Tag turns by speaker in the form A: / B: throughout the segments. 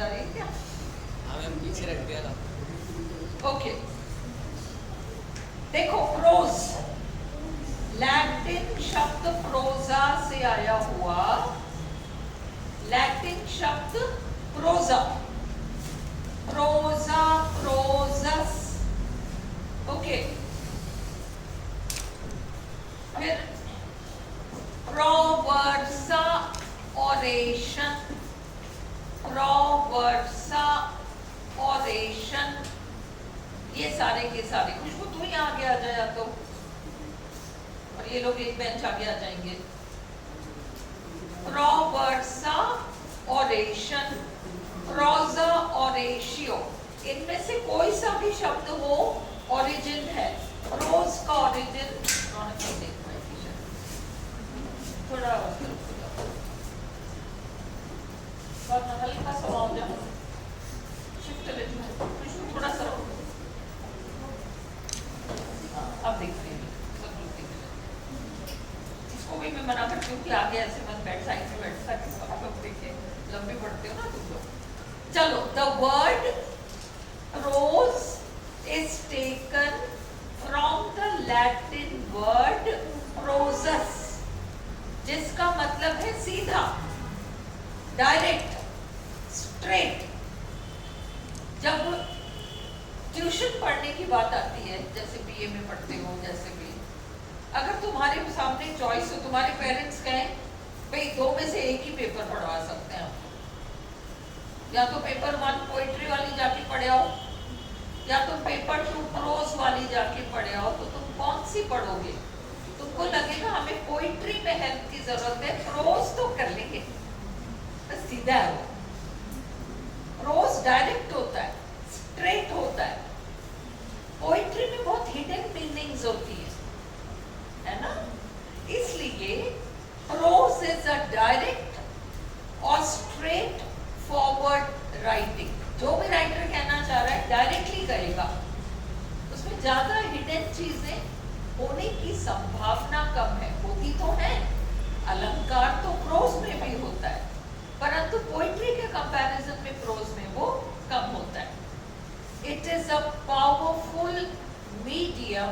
A: आ रही है क्या?
B: हाँ मैम, पीछे रख दिया था।
A: ओके, देखो प्रोज, लैटिन शब्द प्रोजा से आया हुआ, लैटिन शब्द प्रोजा, प्रोजा, प्रोजस, ओके। फिर प्रोवर्सा ओरेशन, प्रोवर्सा ओरेशन, ये सारे के सारे। खुशबू तू ही आगे आ जाए तो, और ये लोग एक बेंच आगे आ जाएंगे। प्रोवर्सा ओरेशन, प्रोजा ओरेशियो, इनमें से कोई सा भी शब्द हो ओरिजिन है। प्रोज का ओरिजिन थोड़ा हल्का सा हो जाए, शिफ्ट ले थोड़ा सा, अब देखते हैं सब लोग देख लें। इसको भी मैं मना करती हूँ कि आगे ऐसे मत बैठ, साइड में बैठ, ताकि सब लोग देखें, लंबे पढ़ते हो ना तुम लोग। चलो, the word prose is taken from the Latin word prosus, जिसका मतलब है सीधा, डायरेक्ट, स्ट्रेट। जब ट्यूशन पढ़ने की बात आती है, जैसे बीए में पढ़ते हो, जैसे भी, अगर तुम्हारे सामने चॉइस हो, तुम्हारे पेरेंट्स कहें भाई दो में से एक ही पेपर पढ़वा सकते हैं आपको, या तो पेपर 1 पोइट्री वाली जाके पढ़े आओ, या तो पेपर 2 प्रोज वाली जाके पढ़े आओ, तो तुम कौन सी पढ़ोगे? तुमको लगेगा हमें पोइट्री में हेल्प की जरूरत है, प्रोज तो कर लेंगे, तो सीधा है वो। प्रोज डायरेक्ट होता है, स्ट्रेट होता है। पोइट्री में बहुत हिडन मीनिंग्स होती है ना? इसलिए प्रोज इज अ डायरेक्ट और स्ट्रेट फॉरवर्ड राइटिंग। जो भी राइटर कहना चाह रहा है डायरेक्टली कहेगा, उसमें ज्यादा हिडन चीजें होने की संभावना कम है। होती तो है, अलंकार तो प्रोज में भी होता है, परंतु पोइट्री के कंपैरिजन में प्रोज में वो कम होता है। It is a powerful medium,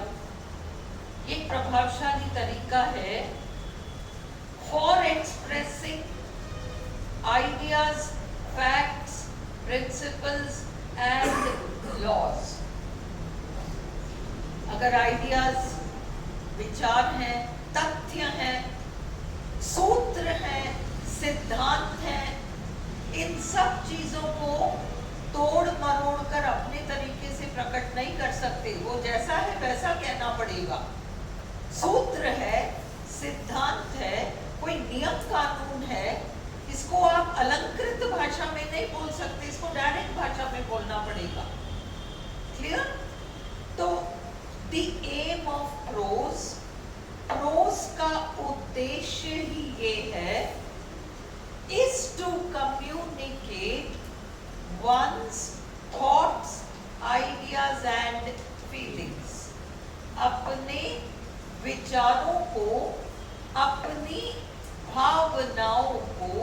A: ये प्रभावशाली तरीका है for expressing ideas, facts, principles and laws. अगर आइडियाज, विचार हैं, तथ्य हैं, सूत्र हैं, सिद्धांत हैं, इन सब चीजों को तोड़ मरोड़ कर अपने तरीके से प्रकट नहीं कर सकते, वो जैसा है वैसा कहना पड़ेगा। सूत्र है, सिद्धांत है, कोई नियम कानून है, इसको आप अलंकृत भाषा में नहीं बोल सकते, इसको डायरेक्ट भाषा में बोलना पड़ेगा। क्लियर? तो the aim of prose, prose का उद्देश्य ही ये है, is to communicate one's thoughts, ideas and feelings. अपने विचारों को, अपनी भावनाओं को,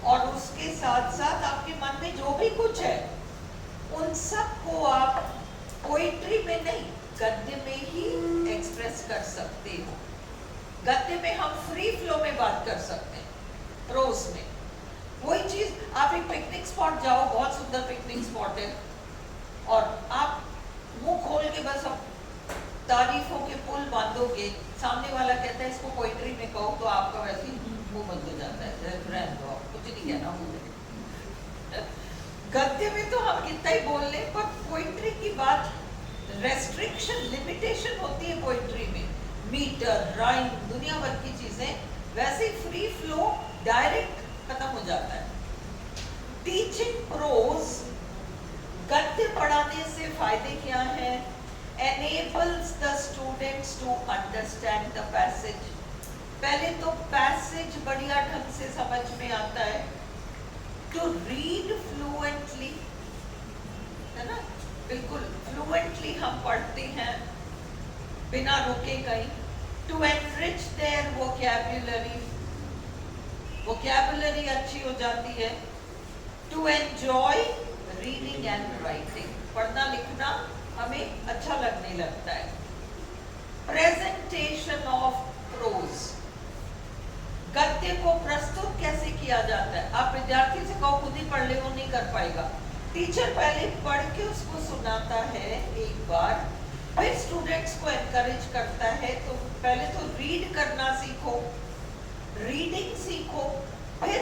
A: और उसके साथ साथ आपके मन में जो भी कुछ है उन सब को आप पोइट्री में नहीं, गद्य में ही एक्सप्रेस कर सकते हो। गद्य में हम फ्री फ्लो में बात कर सकते हैं, प्रोज में वही चीज। आप एक पिकनिक स्पॉट जाओ, बहुत सुंदर पिकनिक स्पॉट है, और आप मुंह खोल के बस तारीफों के पुल बांधोगे, सामने वाला कहता है इसको पोइट्री में कहो, तो आपका वैसे ही मुंह बंद हो जाता है, रहने दो, कुछ नहीं कहना मुंह में। गद्य में तो हम कितना ही बोल लें, पर पोइट्री की बात, रेस्ट्रिक्शन, लिमिटेशन होती है पोइट्री में, मीटर, राइम, दुनिया भर की चीजें। वैसे फ्री फ्लो, डायरेक्ट खत्म हो जाता है। टीचिंग प्रोज, गद्य पढ़ाने से फायदे क्या हैं? enables the students to understand the passage. पहले तो पैसेज बढ़िया ढंग से समझ में आता है। To read fluently, है ना, बिल्कुल फ्लुएंटली हम पढ़ते हैं बिना रुके कहीं। To enrich their vocabulary, vocabulary अच्छी हो जाती है। To enjoy reading and writing, पढ़ना लिखना हमें अच्छा लगने लगता है। प्रेजेंटेशन ऑफ प्रोज, गद्य को प्रस्तुत कैसे किया जाता है। आप विद्यार्थी से कहो खुद ही पढ़ ले, वो नहीं कर पाएगा। टीचर पहले पढ़ के उसको सुनाता है एक बार, फिर स्टूडेंट्स को एनकरेज करता है। तो पहले तो रीड करना सीखो, रीडिंग सीखो, फिर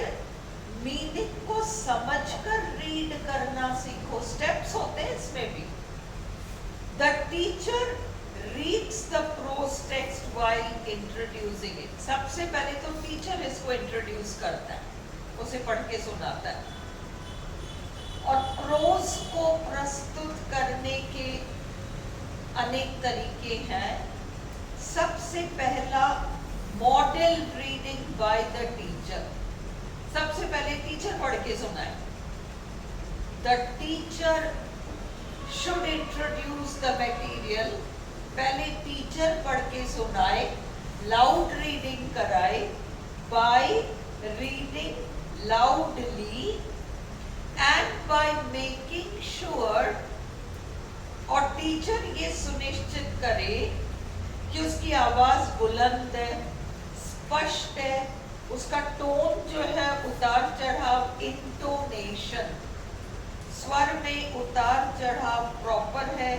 A: मीनिंग को समझकर रीड करना सीखो। स्टेप्स होते हैं इसमें भी। The teacher reads the prose text while introducing it. सबसे पहले तो टीचर इसको इंट्रोड्यूस करता है, उसे पढ़ के सुनाता है। और प्रोज को प्रस्तुत करने के अनेक तरीके हैं। सबसे पहला model reading by the teacher, सबसे पहले टीचर पढ़ के सुनाए। The teacher should introduce the material, पहले टीचर पढ़ के सुनाए, लाउड रीडिंग कराए, by reading loudly and by making sure, और टीचर ये सुनिश्चित करे कि उसकी आवाज बुलंद है, स्पष्ट है, उसका टोन जो है उतार चढ़ाव, इंटोनेशन, स्वर में उतार चढ़ाव प्रॉपर है,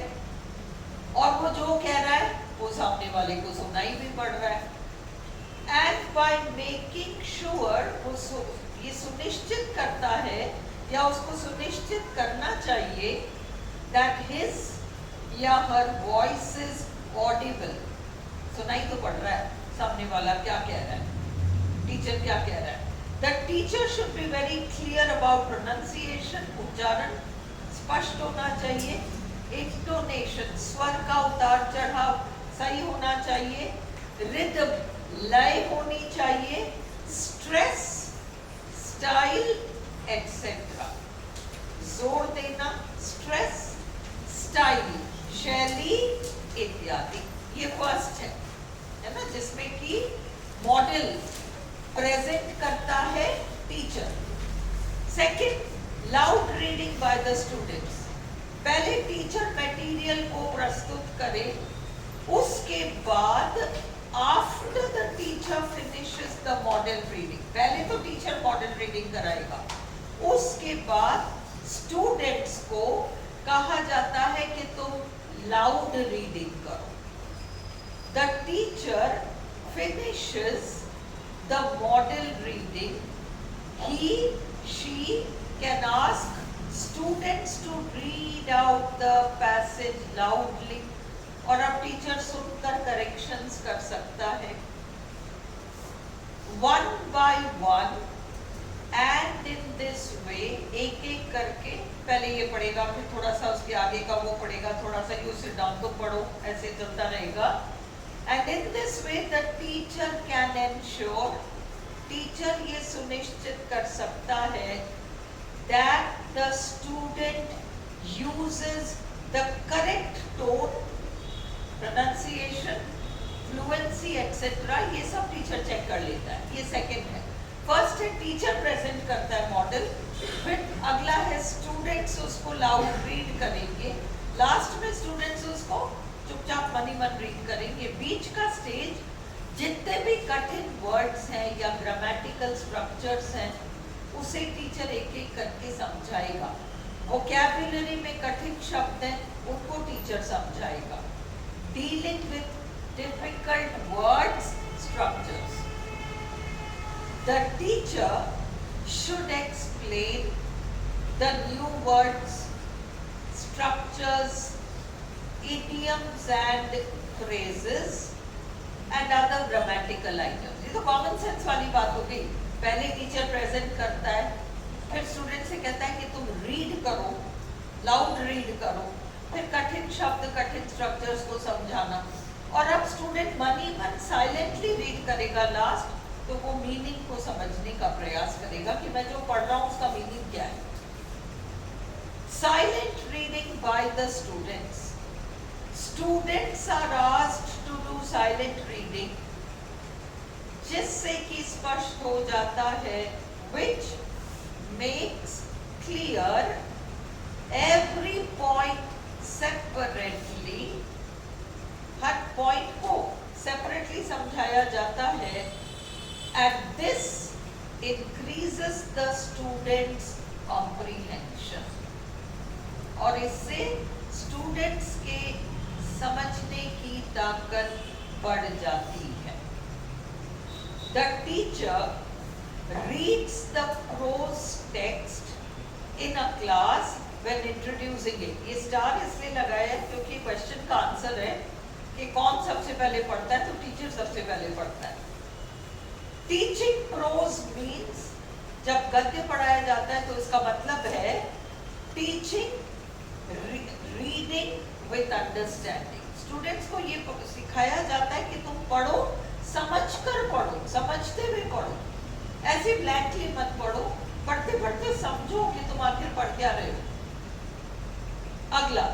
A: और वो जो कह रहा है वो सामने वाले को सुनाई भी पड़ रहा है। एंड बाय मेकिंग श्योर, वो ये सुनिश्चित करता है या उसको सुनिश्चित करना चाहिए दैट हिज या हर वॉइस इज ऑडिबल, सुनाई तो पड़ रहा है सामने वाला क्या कह रहा है, टीचर क्या कह रहा है। The teacher should be very clear about pronunciation, उच्चारण स्पष्ट होना चाहिए। इंटोनेशन, स्वर का उतार चढ़ाव सही होना चाहिए। रिदम, लय होनी चाहिए। स्ट्रेस, स्टाइल एक्सेट्रा, जोर देना, स्ट्रेस, स्टाइल, शैली इत्यादि। ये फर्स्ट है ना, जिसमें कि मॉडल प्रेजेंट करता है teacher. Second, loud reading by the students, पहले टीचर मटेरियल को प्रस्तुत करे, उसके बाद after the teacher finishes the model reading, पहले तो टीचर मॉडल रीडिंग कराएगा, उसके बाद स्टूडेंट्स को कहा जाता है कि तुम लाउड रीडिंग करो। The teacher finishes the model reading, he she can ask students to read out the passage loudly, और अब टीचर सुनकर करेक्शंस कर सकता है। One by one and in this way, एक एक करके पहले ये पढ़ेगा, फिर थोड़ा सा उसके आगे का वो पढ़ेगा, थोड़ा सा यू सिट डाउन तो पढ़ो, ऐसे चलता रहेगा। And in this way the teacher can ensure, teacher ये सुनिश्चित कर सकता है that the student uses the correct tone, pronunciation, fluency etc. ये सब टीचर चेक कर लेता है। ये सेकंड है। फर्स्ट है टीचर प्रेजेंट करता है मॉडल, फिर अगला है स्टूडेंट्स उसको लाउड रीड करेंगे, लास्ट में स्टूडेंट्स उसको चुपचाप मनी मन रीड करेंगे। बीच का स्टेज जितने भी कठिन वर्ड्स हैं या ग्रामेटिकल स्ट्रक्चर्स हैं उसे टीचर एक एक करके समझाएगा। वोकैब्युलरी में कठिन शब्द हैं उनको टीचर समझाएगा। Dealing with difficult words, structures, the teacher should explain the new words, structures, idioms and phrases and other grammatical items। ये तो कॉमन सेंस वाली बात हो गई। पहले टीचर प्रेजेंट करता है, फिर स्टूडेंट से कहता है कि तुम रीड करो, लाउड रीड करो, फिर कठिन शब्द, कठिन स्ट्रक्चर्स को समझाना, और अब स्टूडेंट मनी मन साइलेंटली रीड करेगा लास्ट, तो वो मीनिंग को समझने का प्रयास करेगा कि मैं जो पढ़ रहा हूँ उसका मीनिंग क्या है। Silent reading by the students, students are asked to do silent reading, जिससे कि स्पष्ट हो जाता है which makes clear every point separately, her point को सेपरेटली समझाया जाता है, and this increases the students' comprehension, और इससे स्टूडेंट्स के समझने की ताकत बढ़ जाती है। The teacher reads the prose text in a class when introducing it. ये स्टार इसलिए लगाया है क्योंकि क्वेश्चन का आंसर है कि कौन सबसे पहले पढ़ता है, तो टीचर सबसे पहले पढ़ता है। टीचिंग प्रोज मीन्स जब गद्य पढ़ाया जाता है तो इसका मतलब है teaching reading with understanding. Students को ये सिखाया जाता है कि तुम पढ़ो, समझकर पढ़ो, समझते हुए पढ़ो, ऐसे ब्लैंकली मत पढ़ो, पढ़ते पढ़ते समझो कि तुम आखिर पढ़ क्या रहे हो। अगला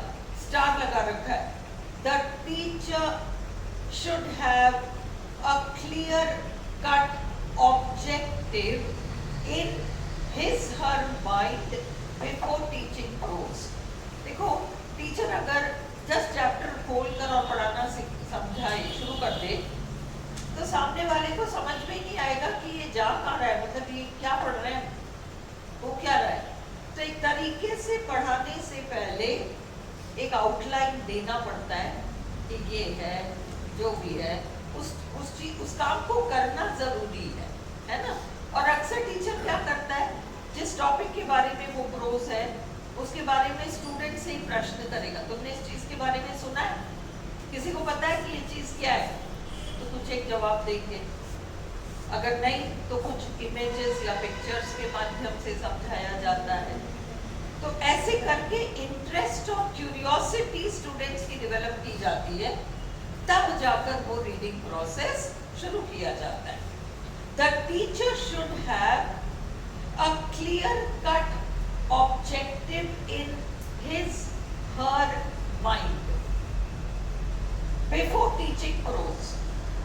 A: स्टार लगा रखा है, the teacher should have a clear cut objective in his her mind before teaching prose. देखो, टीचर अगर जस्ट चैप्टर खोलकर और पढ़ाना समझाए शुरू कर दे तो सामने वाले को समझ में नहीं आएगा कि ये जा कहाँ रहा है, मतलब ये क्या पढ़ रहे हैं, वो क्या रहा है। तो एक तरीके से पढ़ाने से पहले एक आउटलाइन देना पड़ता है कि ये है, जो भी है, उस काम को करना जरूरी है ना। और अक्सर टीचर क्या करता है, जिस टॉपिक के बारे में वो प्रोज है उसके बारे में स्टूडेंट से ही प्रश्न करेगा, तुमने इस चीज के बारे में सुना है, किसी को पता है कि ये चीज क्या है, तो कुछ एक जवाब देंगे, अगर नहीं तो कुछ इमेजेस या पिक्चर्स के माध्यम से समझाया जाता है। तो ऐसे करके इंटरेस्ट और क्यूरियोसिटी स्टूडेंट्स की डेवलप की जाती है, तब जाकर वो रीडिंग प्रोसेस शुरू किया जाता है। The teacher should have a clear cut objective in his her mind before teaching prose।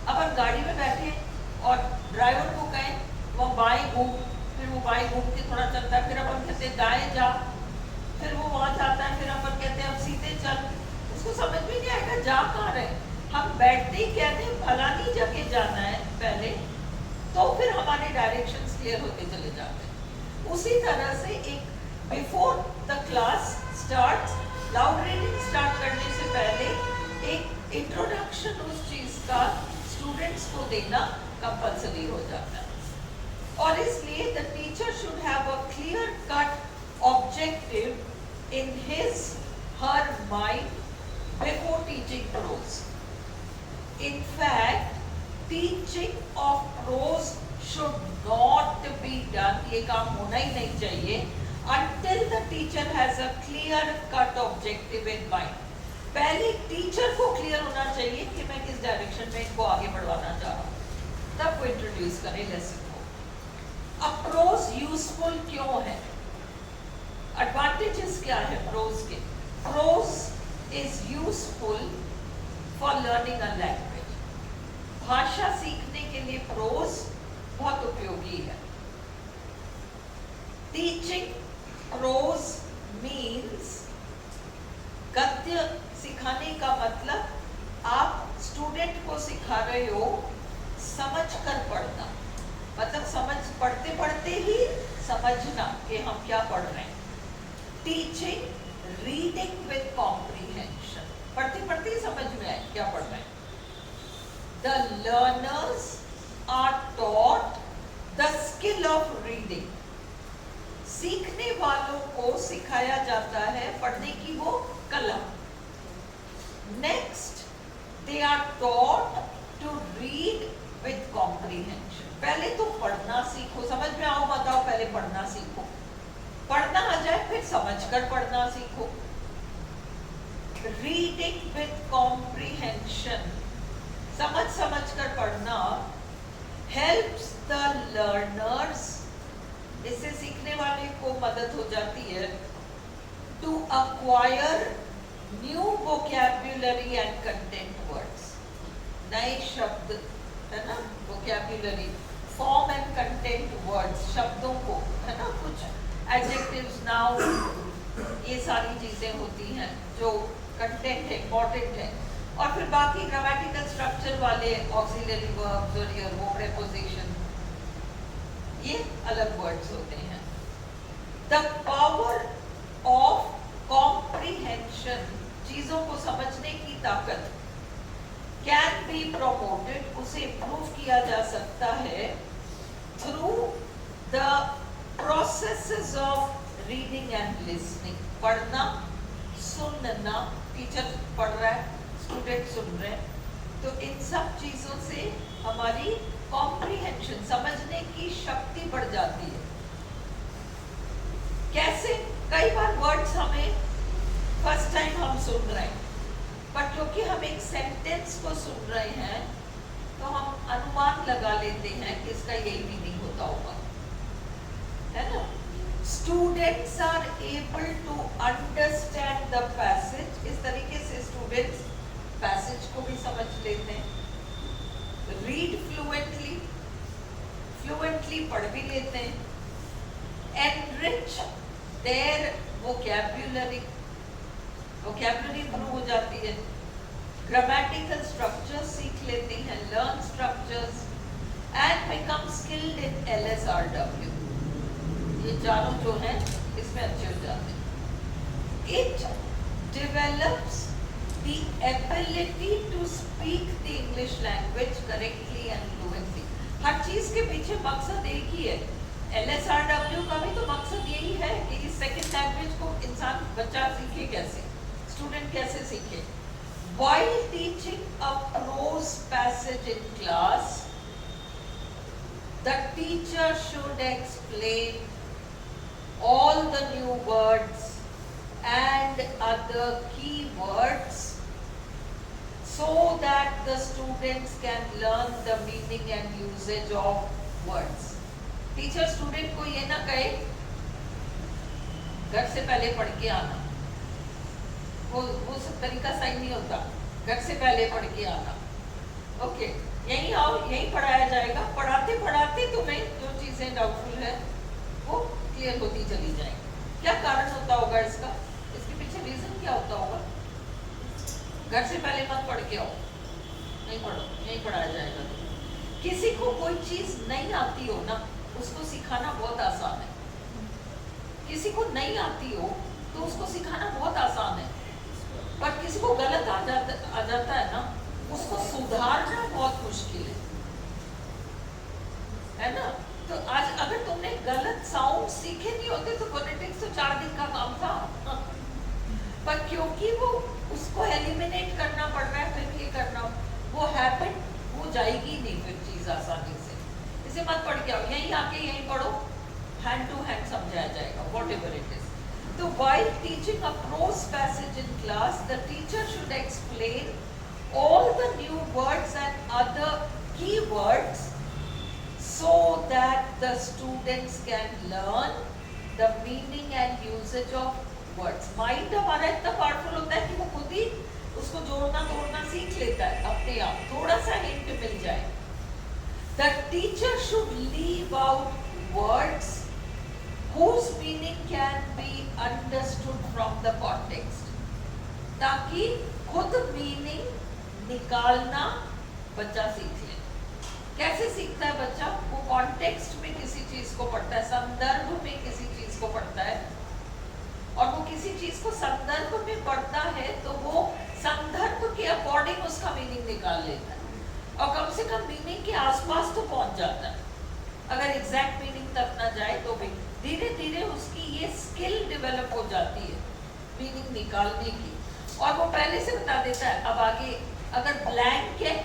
A: अब हम गाड़ी में बैठे और ड्राइवर को कहें वो बाएं घूम, फिर वो बाएं घूम के थोड़ा चलता है, फिर अपन कहते हैं दाएं जा, फिर वो वहां जाता है, फिर अपन कहते हैं अब सीधे चल, उसको समझ में नहीं आएगा जा कहाँ रहे। हम बैठते ही कहते हैं फलानी जगह जाना है पहले, तो फिर हमारे डायरेक्शंस क्लियर होते चले जाते हैं। उसी तरह से एक before the class start, loud reading start करने से पहले एक इंट्रोडक्शन उस चीज का स्टूडेंट्स को देना कंपल्सरी हो जाता है। और इसलिए the teacher should have a clear cut objective in his her mind before teaching prose. In fact teaching of prose should not be done, ये काम होना ही नहीं चाहिए until the teacher has a clear cut objective in mind। पहले teacher को clear होना चाहिए कि मैं किस डायरेक्शन में इनको आगे बढ़वाना चाह रहा हूँ, तब वो इंट्रोड्यूस करें लेसन को। अब प्रोज यूजफुल क्यों है, एडवांटेजेस क्या है प्रोज के। Prose is useful for learning a language. भाषा सीखने के लिए प्रोज बहुत उपयोगी है। टीचिंग प्रोज मीन्स, गद्य सिखाने का मतलब आप स्टूडेंट को सिखा रहे हो समझ कर पढ़ना, मतलब समझ पढ़ते पढ़ते ही समझना कि हम क्या पढ़ रहे हैं। टीचिंग रीडिंग विद कॉम्प्रीहेंशन, पढ़ते पढ़ते ही समझ में आए क्या पढ़ रहे हैं। The learners are taught the skill of reading, सीखने वालों को सिखाया जाता है पढ़ने की वो कला। Next, they are taught to read with comprehension. पहले तो पढ़ना सीखो, समझ में आओ मत आओ, पहले पढ़ना सीखो, पढ़ना आ जाए फिर समझकर पढ़ना सीखो। रीडिंग विद कॉम्प्रीहेंशन, समझ कर पढ़ना, हेल्प्स द लर्नर्स, इससे सीखने वाले को मदद हो जाती है, to acquire new vocabulary and content words, नए शब्द है ना, vocabulary, form and content words, शब्दों को है ना, कुछ एडजेक्टिव्स, नाउन, ये सारी चीजें होती हैं जो कंटेंट है, इंपॉर्टेंट है। और फिर बाकी ग्रामेटिकल स्ट्रक्चर वाले ऑक्सिलरी वर्ब्स और ये वो प्रीपोजिशन, ये अलग वर्ड्स होते हैं। द पावर ऑफ कॉम्प्रिहेंशन, चीजों को समझने की ताकत, कैन बी प्रोमोटेड, उसे इम्प्रूव किया जा सकता है through the processes of reading and listening. पढ़ना, सुनना, टीचर पढ़ रहा है, स्टूडेंट सुन रहे हैं, तो इन सब चीजों से हमारी कॉम्प्रिहेंशन, समझने की शक्ति बढ़ जाती है। कैसे? कई बार वर्ड्स हमें फर्स्ट टाइम हम सुन रहे हैं, पर क्योंकि हम एक सेंटेंस को सुन रहे हैं तो हम अनुमान लगा लेते हैं कि इसका यही मीनिंग होता होगा, है ना? Students are able to understand the passage, इस तरीके से स्टूडेंट्स पैसेज को भी समझ लेते हैं। रीड फ्लुएंटली, फ्लुएंटली पढ़ भी लेते हैं। Enrich their vocabulary, vocabulary improve हो जाती है। ग्रामेटिकल स्ट्रक्चर्स सीख लेती हैं, learn structures and become skilled in LSRW, ये चारों जो हैं इसमें अच्छे हो जाते हैं। It develops the ability to speak the English language correctly and fluently. हर चीज के पीछे मकसद एक ही है। LSRW का भी तो मकसद यही है कि इस सेकेंड लैंग्वेज को इंसान, बच्चा सीखे कैसे, स्टूडेंट कैसे सीखे। While teaching a prose passage in class, the teacher should explain all the new words and other key words so that the students can learn the meaning and usage of words. Teacher student को ये ना कहे घर से पहले पढ़ के आना, वो सब तरीका सही नहीं होता। घर से पहले पढ़ के आना, ओके, यहीं आओ, यहीं पढ़ाया जाएगा। पढ़ाते पढ़ाते तुम्हें जो चीजें डाउटफुल है वो क्लियर होती चली जाएंगी। क्या कारण होता होगा इसका? इसके पीछे रीजन क्या होता होगा? घर से पहले मत पढ़ के आओ, नहीं पढ़ो, यहीं पढ़ाया जाएगा। किसी को कोई चीज नहीं आती हो ना, उसको सिखाना बहुत आसान है। किसी को नहीं आती हो तो उसको सिखाना बहुत आसान है, पर किसी को गलत आ जाता है ना, उसको सुधारना बहुत मुश्किल है ना? तो आज अगर तुमने गलत साउंड सीखे नहीं होते तो फोनेटिक्स तो 4 दिन का काम था, पर क्योंकि वो उसको एलिमिनेट करना पड़ रहा है, फिर ये करना, वो हैबिट हो जाएगी नहीं फिर चीज आसानी से। इसे मत पढ़ के आओ, यहीं आके यहीं पढ़ो, हैंड टू हैंड समझाया जाएगा, whatever it is. So while teaching a prose passage in class, the teacher should explain all the new words and other key words so that the students can learn the meaning and usage of words. Mind हमारा इतना powerful होता है कि वो खुद ही उसको जोड़ना तोड़ना सीख लेता है अपने आप, थोड़ा सा हिंट मिल जाए। The teacher should leave out words whose meaning can be understood from the context, ताकि खुद मीनिंग निकालना बच्चा सीख ले। कैसे सीखता है बच्चा? वो कॉन्टेक्स्ट में किसी चीज को पढ़ता है, संदर्भ में किसी चीज को पढ़ता है, और वो किसी चीज को संदर्भ में पढ़ता है तो वो संदर्भ के अकॉर्डिंग उसका मीनिंग निकाल लेता है, और कम से कम मीनिंग के आसपास तो पहुंच जाता है। अगर एग्जैक्ट मीनिंग तक ना जाए तो भी धीरे धीरे उसकी ये स्किल डेवलप हो जाती है मीनिंग निकालने की, और वो पहले से बता देता है। अब आगे अगर ब्लैंक है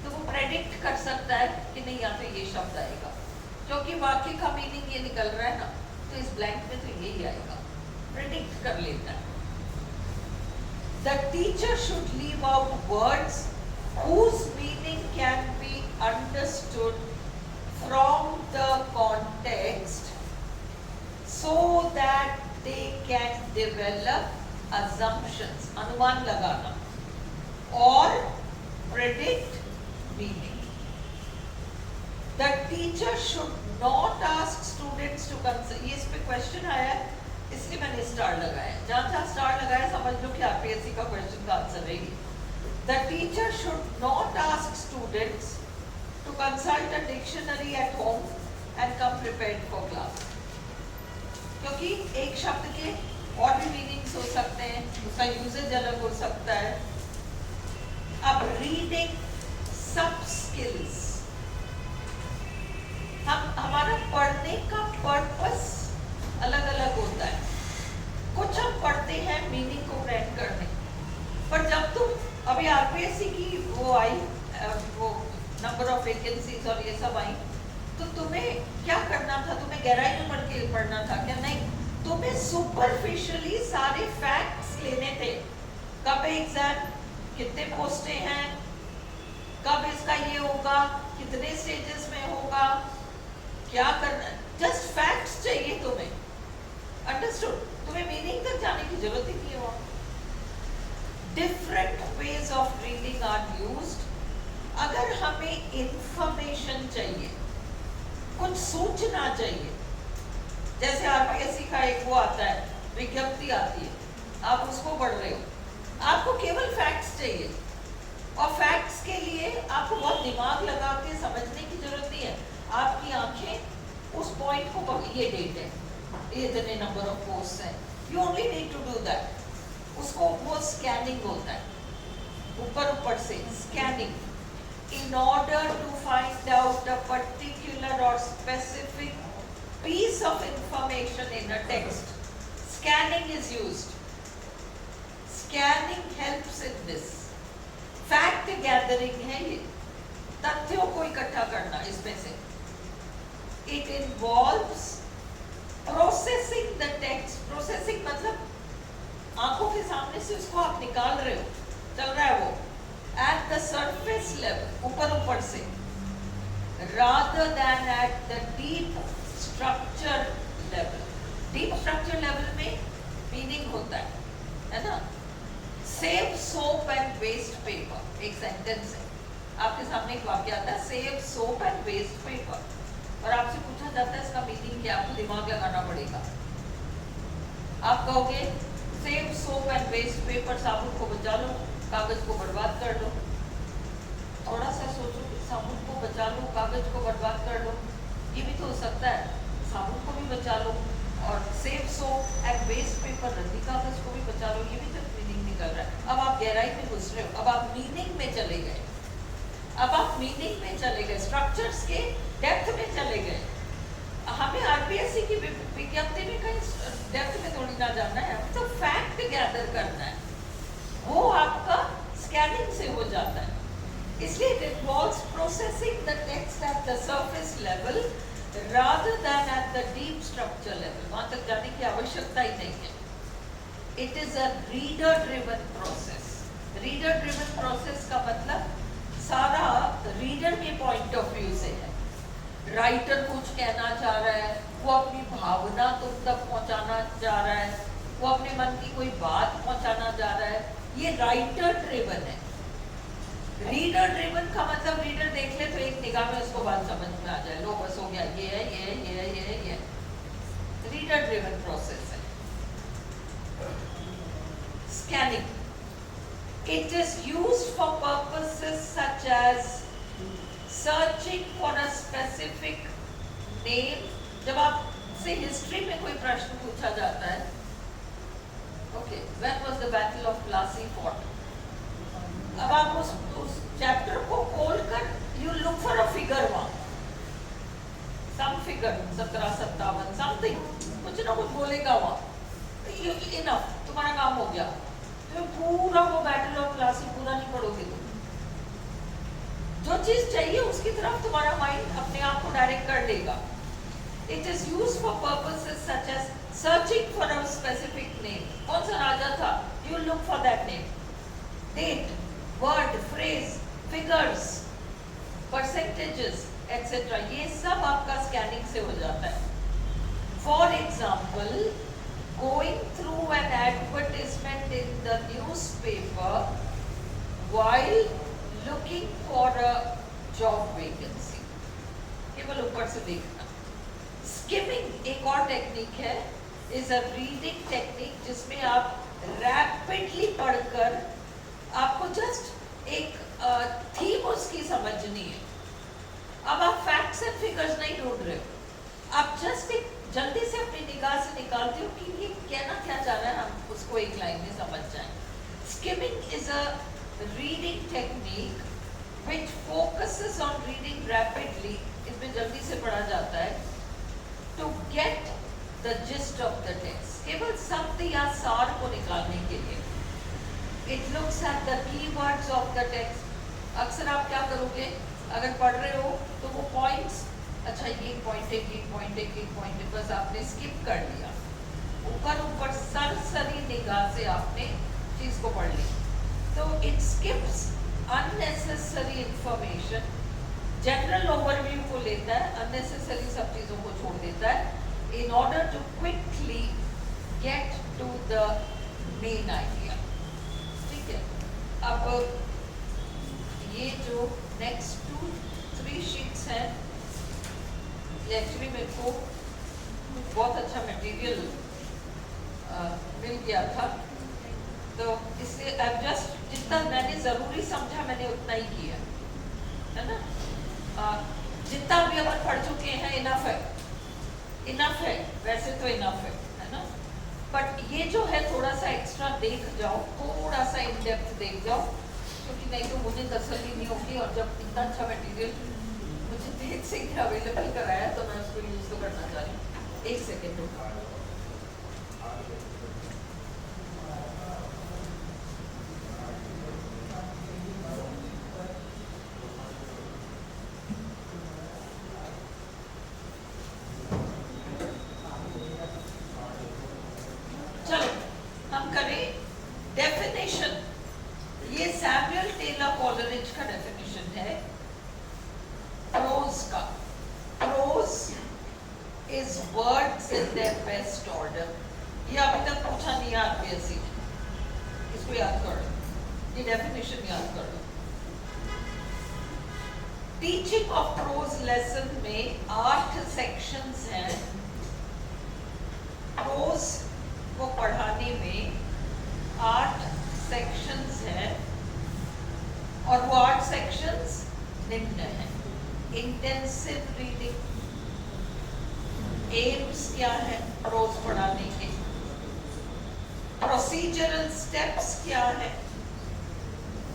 A: तो वो प्रेडिक्ट कर सकता है कि नहीं यहाँ पे ये शब्द आएगा, क्योंकि वाक्य का मीनिंग ये निकल रहा है ना, तो इस ब्लैंक में तो यही आएगा, प्रेडिक्ट कर लेता है। The teacher should leave out words whose meaning can be understood from the context so that they can develop assumptions, अनुमान लगाना, और predict meaning. The teacher should not ask students to consider, ये इस पे question आया है इसलिए मैंने स्टार लगाया, जहाँ जहाँ स्टार लगाया समझ लो कि आरपीएससी का क्वेश्चन का आंसर है ये। The teacher should not ask students to consult a dictionary at home and come prepared for class, क्योंकि एक शब्द के और भी मीनिंग्स हो सकते हैं, उसका यूजेज अलग हो सकता है। अब रीडिंग सब स्किल्स, हमारा पढ़ने का पर्पस अलग अलग होता है। कुछ हम पढ़ते हैं मीनिंग को ग्रैब करने, पर जब तुम अभी आरपीएससी की वो आई वो नंबर ऑफ वैकेंसीज और ये सब आई, तो तुम्हें क्या करना था, तुम्हें गहराई में पढ़ना था क्या? नहीं, तुम्हें सुपरफिशियली सारे फैक्ट्स लेने थे। कब एग्जाम, कितने पोस्टें हैं, कब इसका ये होगा, कितने स्टेजेस में होगा, क्या करना, जस्ट फैक्ट्स चाहिए तुम्हें। अंडरस्टूड? तुम्हें मीनिंग तक जाने की जरूरत ही नहीं है वहां। Different ways of reading are used. अगर हमें इंफॉर्मेशन चाहिए, कुछ सूचना चाहिए, जैसे आरपीएससी का एक वो आता है, विज्ञप्ति आती है, आप उसको पढ़ रहे हो, आपको केवल फैक्ट्स चाहिए, और फैक्ट्स के लिए आपको बहुत दिमाग लगा के समझने की जरूरत नहीं है। आपकी आंखें उस पॉइंट को, ये डेट है, ये इतने नंबर ऑफ पोस्ट हैं, you only need to do that. उसको वो स्कैनिंग होता है, ऊपर से scanning, in order to find out a particular or specific piece of information in a text, scanning is used. Scanning helps in this. Fact gathering है ये, तथ्यों को इकट्ठा करना इसमें से। It involves processing the text. Processing मतलब आंखों के सामने से उसको आप निकाल रहे हो, चल रहा है वो, at the surface level, ऊपर से, rather than at the deep structure level. Deep structure level में meaning होता है ना? Save soap and waste paper, एक सेंटेंस है, आपके सामने एक वाक्य आता है, save soap and waste paper, और आपसे पूछा जाता है इसका मीनिंग क्या, आपको दिमाग लगाना पड़ेगा। आप कहोगे save soap and waste paper, साबुन को बचा लो, कागज को बर्बाद कर लो। थोड़ा सा सोचो कि साबुन को बचा लो, कागज को बर्बाद कर लो, ये भी तो हो सकता है, साबुन को भी बचा लो, और save soap and waste paper, रद्दी कागज को भी बचा लो, ये भी तो मीनिंग निकल रहा है। अब आप गहराई में घुस रहे हो, अब आप मीनिंग में चले गए, स्ट्रक्चर्स के डेप्थ में चले गए। हमें आरपीएससी की विज्ञप्ति में कहीं डेप्थ में थोड़ी ना जाना है, हमें तो फैक्ट गैदर करना है, वो आपका स्कैनिंग से हो जाता है। इसलिए it involves processing the text at the surface level rather than at the deep structure level. वहाँ तक जाने की आवश्यकता ही नहीं है। It is a reader driven process. Reader driven process का मतलब सारा रीडर के पॉइंट ऑफ व्यू से है। राइटर कुछ कहना चाह रहा है, वो अपनी भावना तुम तक पहुंचाना चाह रहा है, वो अपने मन की कोई बात पहुंचाना चाह रहा है, ये राइटर ड्रिवन है। रीडर ड्रिवन का मतलब रीडर देख ले तो एक निगाह में उसको बात समझ में आ जाए, लो बस हो गया, ये है, ये है, ये है, ये है, ये है। रीडर ड्रिवन प्रोसेस है। Scanning, it is used for purposes such as searching for a specific name. जब आपसे हिस्ट्री में कोई प्रश्न पूछा जाता है, okay, when was the battle of Plassey fought? अब आप उस चैप्टर को खोलकर you look for a figure वहाँ, some figure, 1757 something, कुछ ना कुछ बोलेगा वहाँ, enough, तुम्हारा काम हो गया। तो पूरा वो बैटल ऑफ प्लासी पूरा नहीं पढ़ोगे तुम, जो चीज चाहिए उसकी तरफ तुम्हारा माइंड अपने आप को डायरेक्ट कर लेगा। It is used for purposes such as searching for a specific name. कौन सा राजा था? You look for that name. Date, word, phrase, figures, percentages, etc. ये सब आपका स्कैनिंग से हो जाता है। For example, going through an advertisement in the newspaper while looking for a job vacancy. केवल ऊपर से देखना, स्किमिंग एक और टेक्निक है, इज अ रीडिंग टेक्निक जिसमें आप रैपिडली पढ़कर आपको जस्ट एक थीम उसकी समझनी है। अब आप फैक्ट्स एंड फिगर्स नहीं ढूंढ रहे हो, आप जस्ट एक जल्दी से अपनी निगाह से निकालते हो कि ये कहना क्या चाह रहा है, हम उसको एक लाइन में समझ जाएं। Skimming is a reading technique which focuses on reading rapidly, इसमें जल्दी से पढ़ा जाता है, to get the gist of the text, केवल शब्द या सार को निकालने के लिए। It looks at the keywords of the text। अक्सर आप क्या करोगे, अगर पढ़ रहे हो तो वो पॉइंट्स, अच्छा ये पॉइंट है, ये पॉइंट है, ये पॉइंट है, बस आपने स्किप कर लिया, ऊपर ऊपर सरसरी निगाह से आपने चीज को पढ़ ली। तो it skips unnecessary information, general overview को लेता है, unnecessary सब चीजों को छोड़ देता है, in order to quickly get to the main idea। ठीक है, अब ये जो next 2-3 शीट्स हैं, ये एक्चुअली मेरे को बहुत अच्छा मटेरियल मिल गया था, तो इसलिए अब जस्ट जितना मैंने ज़रूरी समझा मैंने उतना ही किया, है ना। जितना भी अपन पढ़ चुके हैं इनफ है, वैसे तो इनफ है ना, बट ये जो है थोड़ा सा एक्स्ट्रा देख जाओ, थोड़ा सा इन डेप्थ देख जाओ, क्योंकि नहीं तो मुझे तसल्ली नहीं होगी, और जब इतना अच्छा मटेरियल मुझे तेज से अवेलेबल कराया तो मैं उसको यूज़ तो करना चाह रही हूँ। एक सेकेंड रुको। टीचिंग ऑफ प्रोज लेसन में 8 सेक्शंस हैं। प्रोज को पढ़ाने में 8 सेक्शंस हैं, और वो 8 सेक्शंस निम्न हैं। इंटेंसिव रीडिंग, एम्स क्या है प्रोज पढ़ाने के, प्रोसीजरल स्टेप्स क्या है,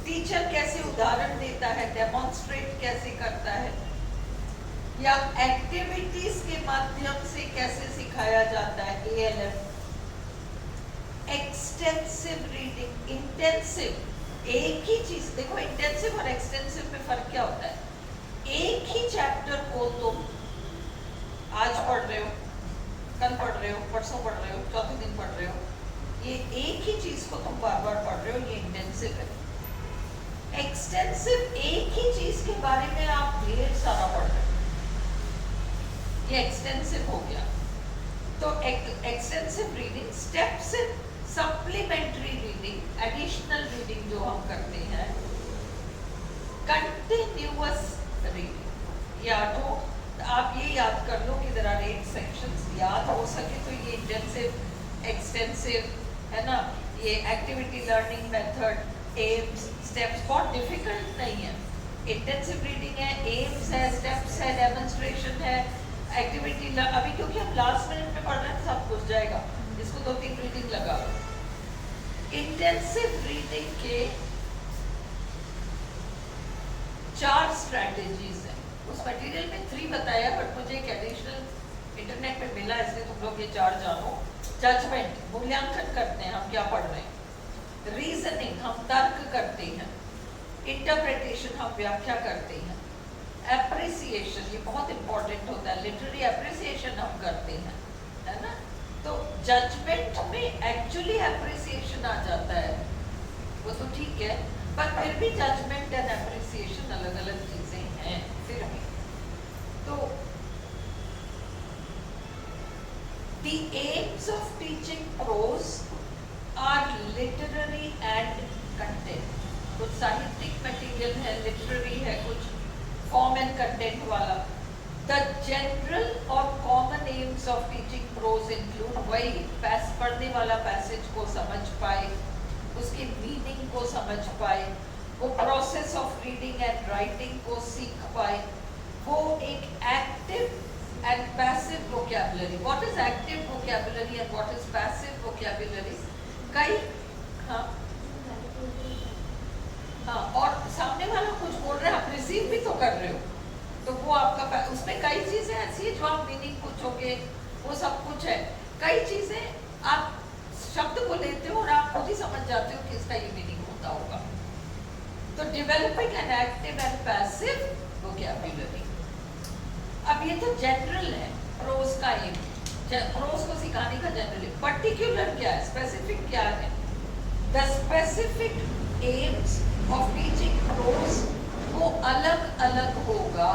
A: टीचर कैसे उदाहरण देता है, डेमोन्स्ट्रेट कैसे करता है, या एक्टिविटीज के माध्यम से कैसे सिखाया जाता है, ALM। एक्सटेंसिव रीडिंग, इंटेंसिव एक ही चीज, देखो इंटेंसिव और एक्सटेंसिव में फर्क क्या होता है, एक ही चैप्टर को तुम आज पढ़ रहे हो, कल पढ़ रहे हो, परसों पढ़ रहे हो, चौथे दिन पढ़ रहे हो, ये एक ही चीज को तुम बार बार पढ़ रहे हो, ये इंटेंसिव है। एक्सटेंसिव एक ही चीज के बारे में आप ढेर सारा पढ़ रहे हो, ये एक्सटेंसिव हो गया। तो extensive reading, steps in supplementary reading, additional reading जो हम करते हैं, कंटिन्यूअस रीडिंग, या तो आप ये याद कर लो कि देयर आर 8 सेक्शंस, याद हो सके तो ये इंटेंसिव, एक्सटेंसिव है ना, ये activity learning method, AIIMS, steps, बहुत डिफिकल्ट नहीं है। इंटेंसिव रीडिंग है, एम्स है, स्टेप्स है, डेमोन्स्ट्रेशन है, एक्टिविटी अभी क्योंकि हम लास्ट मिनट में पढ़ रहे हैं सब कुछ जाएगा, इसको 2-3 रीडिंग लगा। इंटेंसिव रीडिंग के 4 स्ट्रैटेजीज हैं, उस मटेरियल में 3 बताया, बट मुझे एक एडिशनल इंटरनेट पे मिला, इसलिए तुम लोग ये 4 जानो। जजमेंट, मूल्यांकन करते हैं हम क्या पढ़ रहे हैं, रीजनिंग हम तर्क करते हैं, इंटरप्रिटेशन हम व्याख्या करते हैं, एप्रिसिएशन ये बहुत इंपॉर्टेंट होता है, लिटरेरी एप्रिसिएशन हम करते हैं, है ना। तो जजमेंट में एक्चुअली एप्रिसिएशन आ जाता है, वो तो ठीक है, पर फिर भी जजमेंट एंड एप्रिसिएशन अलग अलग चीजें हैं फिर भी। तो the aims of teaching prose are literary and content। कुछ साहित्यिक मटेरियल है, लिटरेरी है, कुछ फॉर्म एंड कंटेंट वाला। The general or common aims of teaching prose include वही पढ़ने वाला पैसेज को समझ पाए, उसकी मीनिंग को समझ पाए, वो process of reading and writing को सीख पाए, वो एक active and passive vocabulary, what is active vocabulary and what is passive vocabulary, कई हाँ हाँ, और सामने वाला कुछ बोल रहा है, आप रिसीव भी तो कर रहे हो, तो वो आपका उसमें कई चीजें ऐसी है जो आप मीनिंग पूछोगे, वो सब कुछ है, कई चीजें आप शब्द को लेते हो और आप खुद ही समझ जाते हो कि इसका ये मीनिंग होता होगा। तो developing an active and passive vocabulary. अब ये तो जनरल है प्रोज का एम, प्रोज को सिखाने का जनरल है। पर्टिकुलर क्या है, स्पेसिफिक क्या है? The specific aims of teaching prose वो अलग अलग होगा।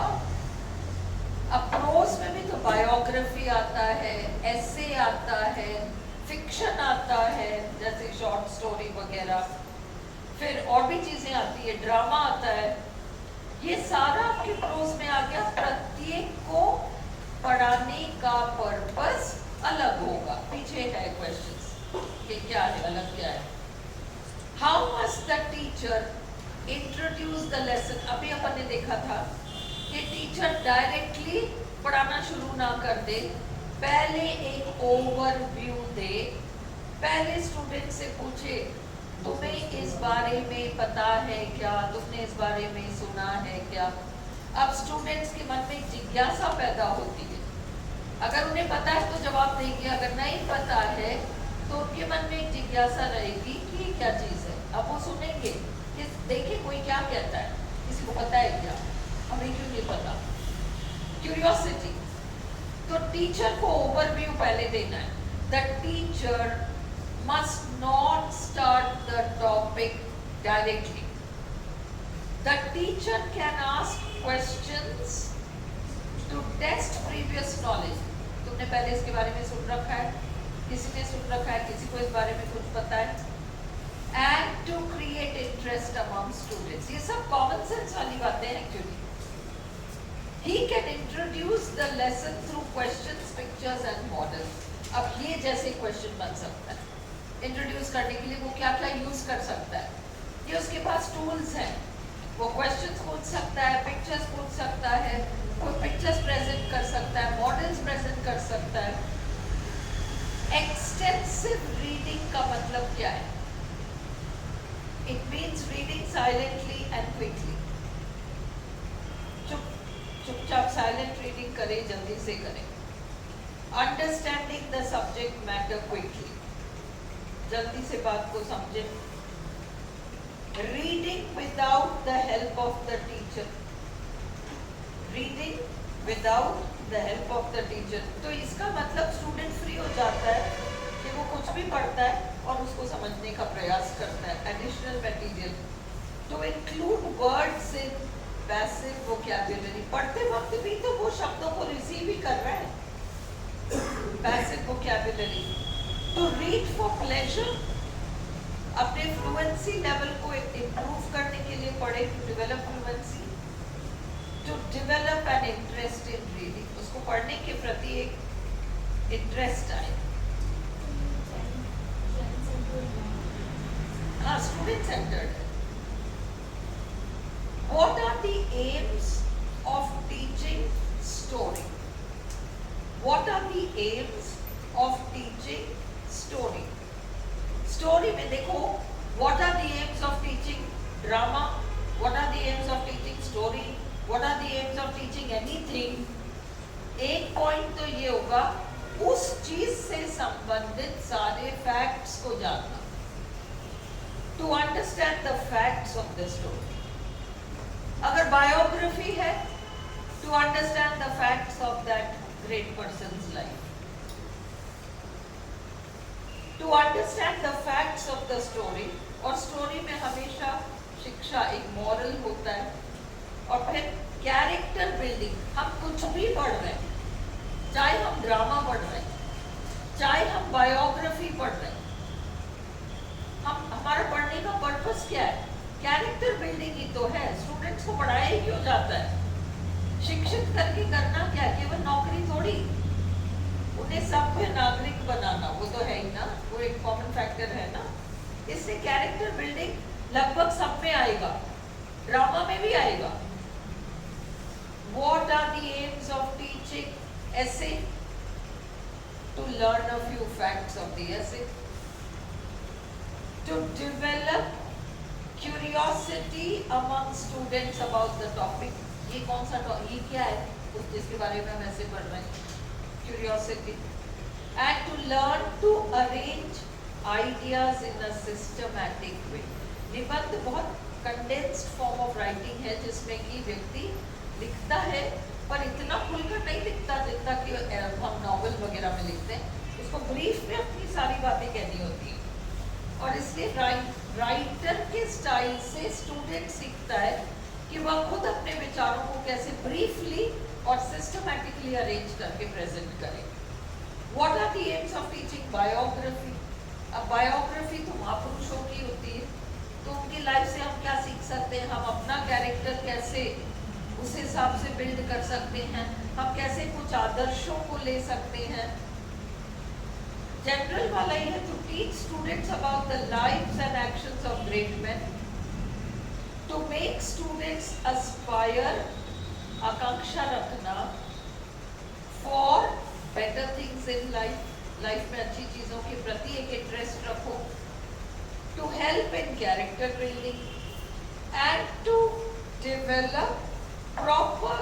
A: अब प्रोज में भी तो बायोग्राफी आता है, एसे आता है, फिक्शन आता है जैसे शॉर्ट स्टोरी वगैरह, फिर और भी चीजें आती है, ड्रामा आता है, ये सारा आपके प्रोज में आ गया। प्रत्येक को पढ़ाने का पर्पस अलग होगा। पीछे है क्वेश्चंस कि क्या है, अलग क्या है। How must the teacher introduce the lesson. अभी अपन ने देखा था कि टीचर डायरेक्टली पढ़ाना शुरू ना कर दे, पहले एक ओवरव्यू दे, पहले स्टूडेंट से पूछे तुम्हें इस बारे में पता है क्या, तुमने इस बारे में सुना है क्या। अब स्टूडेंट्स के मन में जिज्ञासा पैदा होती है, अगर उन्हें पता है तो जवाब देंगे, अगर नहीं पता है तो उनके मन में एक जिज्ञासा रहेगी कि ये क्या चीज़ है। अब वो सुनेंगे कि देखिए कोई क्या कहता है, किसी को पता है क्या, हमें क्यों नहीं पता, क्यूरियोसिटी। तो टीचर को ओवरव्यू पहले देना है। The teacher must not start the topic directly. The teacher can ask questions to test previous knowledge. तुमने पहले इसके बारे में सुन रखा है, किसी ने सुन रखा है, किसी को इस बारे में कुछ पता है, and to create interest among students. ये सब कॉमन सेंस वाली बातें हैं actually. He can introduce the lesson through questions, pictures and models। अब ये जैसे क्वेश्चन बन सकता है, इंट्रोड्यूस करने के लिए वो क्या क्या यूज कर सकता है, ये उसके पास टूल्स हैं। वो क्वेश्चंस पूछ सकता है, पिक्चर्स पूछ सकता है, कोई पिक्चर्स प्रेजेंट कर सकता है, मॉडल्स प्रेजेंट कर सकता है। एक्सटेंसिव रीडिंग का मतलब क्या है? It means reading silently and quickly. चुपचाप साइलेंट रीडिंग करें, जल्दी से करें। Understanding the subject matter quickly, जल्दी से बात को समझें। Reading without the help of the teacher, reading without the help of the teacher. तो इसका मतलब स्टूडेंट फ्री हो जाता है कि वो कुछ भी पढ़ता है और उसको समझने का प्रयास करता है। Additional material to include words in passive vocabulary. पढ़ते वक्त भी तो वो शब्दों को रिसीव ही कर रहा है। Passive vocabulary to read for pleasure, अपने फ्लुएंसी लेवल को इम्प्रूव करने के लिए पढ़े, to develop fluency, to develop an interest in reading, उसको पढ़ने के प्रति एक इंटरेस्ट आए। हाँ, student centred. What are the aims of teaching story? What are the aims of teaching story? Story में देखो, what are the aims of teaching drama? What are the aims of teaching story? What are the aims of teaching anything? एक point तो ये होगा, उस चीज से संबंधित सारे फैक्ट्स को जानना, to understand the facts of the story। अगर बायोग्राफी है, to understand the facts of that great person's life, to understand the facts of the story. और स्टोरी में हमेशा शिक्षा, एक मॉरल होता है। और फिर कैरेक्टर बिल्डिंग, हम कुछ भी पढ़ रहे हैं, चाहे हम ड्रामा पढ़ रहे हैं, चाहे हम बायोग्राफी पढ़ रहे हैं, हमारा पढ़ने का पर्पस क्या है? कैरेक्टर बिल्डिंग ही तो है। स्टूडेंट्स को पढ़ाया ही क्यों जाता है? शिक्षित करके करना क्या, केवल नौकरी थोड़ी, उन्हें सभ्य नागरिक बनाना, वो तो है ही ना, वो एक कॉमन फैक्टर है ना। इससे कैरेक्टर बिल्डिंग लगभग सब में आएगा, ड्रामा में भी आएगा। What are the aims of teaching essay? To learn a few facts of the essay, to develop curiosity among students about the topic. ये कौन सा ये क्या है उस जिसके बारे में हम ऐसे पढ़ रहे हैं, curiosity, and to learn to arrange ideas in a systematic way. निबंध बहुत condensed form of writing है जिसमें कि व्यक्ति लिखता है, पर इतना खुलकर नहीं लिखता जितना कि हम नॉवल वगैरह में लिखते हैं। उसको ब्रीफ में अपनी सारी बातें कहनी होती है, और इसलिए राइटर के स्टाइल से स्टूडेंट सीखता है कि वह खुद अपने विचारों को कैसे ब्रीफली और सिस्टमैटिकली अरेंज करके प्रेजेंट करें। What are the aims of teaching biography? अब बायोग्राफी तो महापुरुषों की होती है, तो उनकी लाइफ से हम क्या सीख सकते हैं, हम अपना कैरेक्टर कैसे उस हिसाब से बिल्ड कर सकते हैं, हम कैसे कुछ आदर्शों को ले सकते हैं। जनरल वाला ही है, to teach students about the lives and actions of great man, to make students aspire, आकांक्षा रखना, for better things in life, life में अच्छी चीजों के प्रति एक इंटरेस्ट रखो, to help in character building, and to develop proper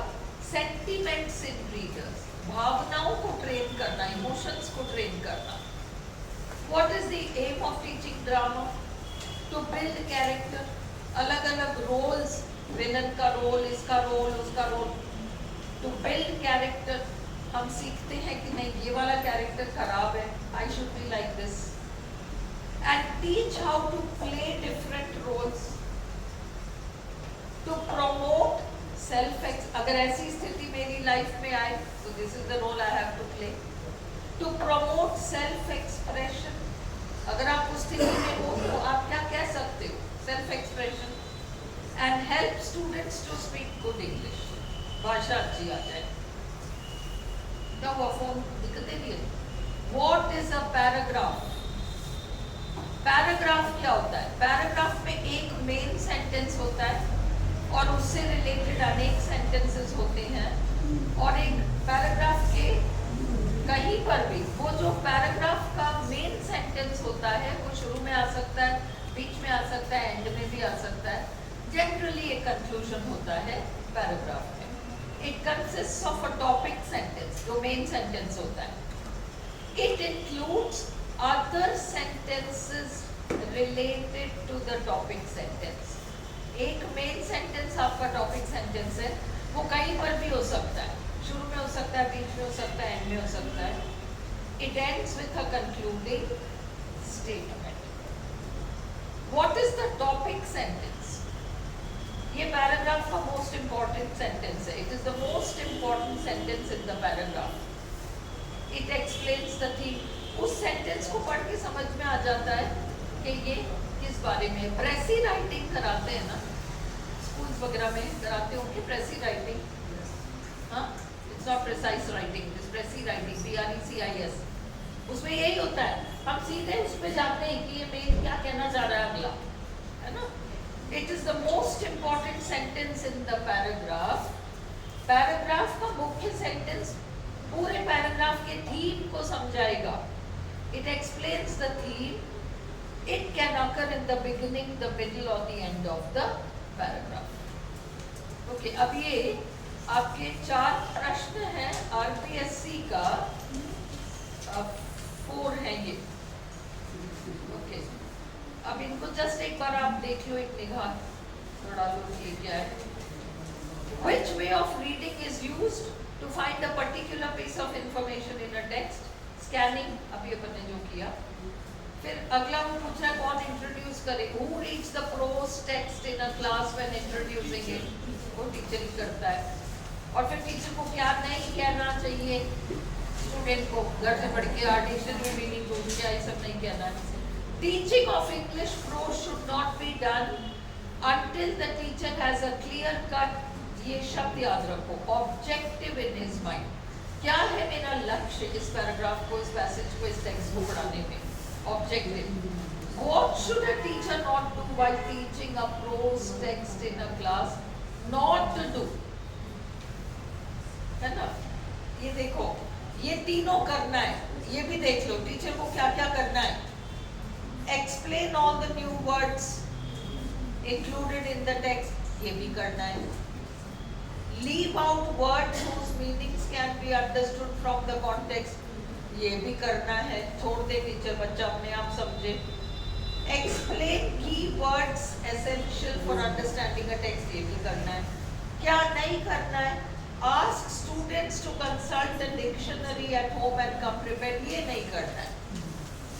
A: sentiments in readers, भावनाओं को ट्रेन करना, इमोशंस को ट्रेन करना। What is the aim of teaching drama? To build character, अलग अलग रोल्स, विलन का रोल, इसका रोल, उसका रोल, टू बिल्ड कैरेक्टर। हम सीखते हैं कि नहीं ये वाला कैरेक्टर खराब है, I should be like this, and teach how to play different roles, to promote self ex, अगर ऐसी स्थिति मेरी लाइफ में आए तो this is the role I have to play, to promote self expression, अगर आप उस स्थिति में हो तो आप क्या कह सकते हो, self expression, and help students to speak good English, भाषा अच्छी आ जाए। क्या हुआ, फोन दिखते भी है। What is a paragraph? Paragraph क्या होता है? पैराग्राफ में एक मेन सेंटेंस होता है और उससे रिलेटेड अनेक सेंटेंसेस होते हैं, और एक पैराग्राफ के कहीं पर भी वो जो पैराग्राफ का मेन सेंटेंस होता है वो शुरू में आ सकता है, बीच में आ सकता है, एंड में भी आ सकता है। जनरली एक कंक्लूजन होता है पैराग्राफ में। It consists of a topic sentence, जो मेन सेंटेंस होता है। It includes other sentences related to the topic sentence. एक मेन सेंटेंस आपका टॉपिक सेंटेंस है, वो कहीं पर भी हो सकता है, शुरू में हो सकता है, बीच में हो सकता है, एंड में हो सकता है। It ends with a concluding statement. What is the topic sentence? ये पैराग्राफ का मोस्ट इंपॉर्टेंट सेंटेंस है। It is the most important sentence in the paragraph. It explains the theme. उस सेंटेंस को पढ़ के समझ में आ जाता है कि ये किस बारे में। प्रेसी राइटिंग कराते हैं ना, स्कूल्स वगैरह में कराते होंगे प्रेसी राइटिंग। हाँ, it's not precise writing, it's प्रेसी writing, PRECIS। उसमें यही होता है, हम सीधे उस पे जाते हैं कि ये मेन क्या कहना चाह रहा है अगला, है ना। It is the most important sentence in the paragraph. Paragraph का मुख्य सेंटेंस पूरे पैराग्राफ के थीम को समझाएगा। It explains the theme. It can occur in the beginning, the middle or the end of the paragraph. Okay, अब ये आपके 4 प्रश्न हैं RPSC का, 4 हैं ये। Okay, अब इनको जस्ट एक बार आप देख लो, एक निगाह थोड़ा लो ये क्या है। Which way of reading is used to find a particular piece of information in a text? Scanning, अभी अपन ने जो किया। फिर अगला वो पूछ रहा है कौन इंट्रोड्यूस करे, who reads the prose text in a class when introducing it? वो टीचर ही करता है। और फिर टीचर को क्या नहीं कहना चाहिए स्टूडेंट को, घर से पढ़ के डिक्शनरी में मीनिंग ढूंढ के ये सब नहीं कहना है। Teaching of English prose should not be done until the teacher has a clear cut ये शब्द याद रखो, ऑब्जेक्टिव इन हिज माइंड। क्या है मेरा लक्ष्य इस पैराग्राफ को, इस पैसेज को, इस टेक्स्ट को पढ़ाने में? Objective. What should a teacher not do while teaching a prose text in a class? Not to do, है ना? ये देखो, ये तीनों करना है। ये भी देख लो टीचर को क्या क्या करना है। Explain all the new words included in the text, ये भी करना है। Leave out words whose meanings can be understood from the context, ये भी करना है। छोड़ दे टीचर, बच्चा अपने आप समझे। Explain key words essential for understanding a text, ये भी करना है। क्या नहीं करना है? Ask students to consult a dictionary at home and come prepared, ये नहीं करना है।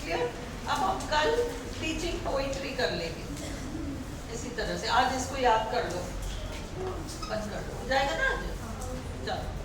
A: Clear? अब हम कल टीचिंग पोइट्री कर लेंगे इसी तरह से। आज इसको याद कर लो, बंद कर दो, हो जाएगा ना आज? चलो।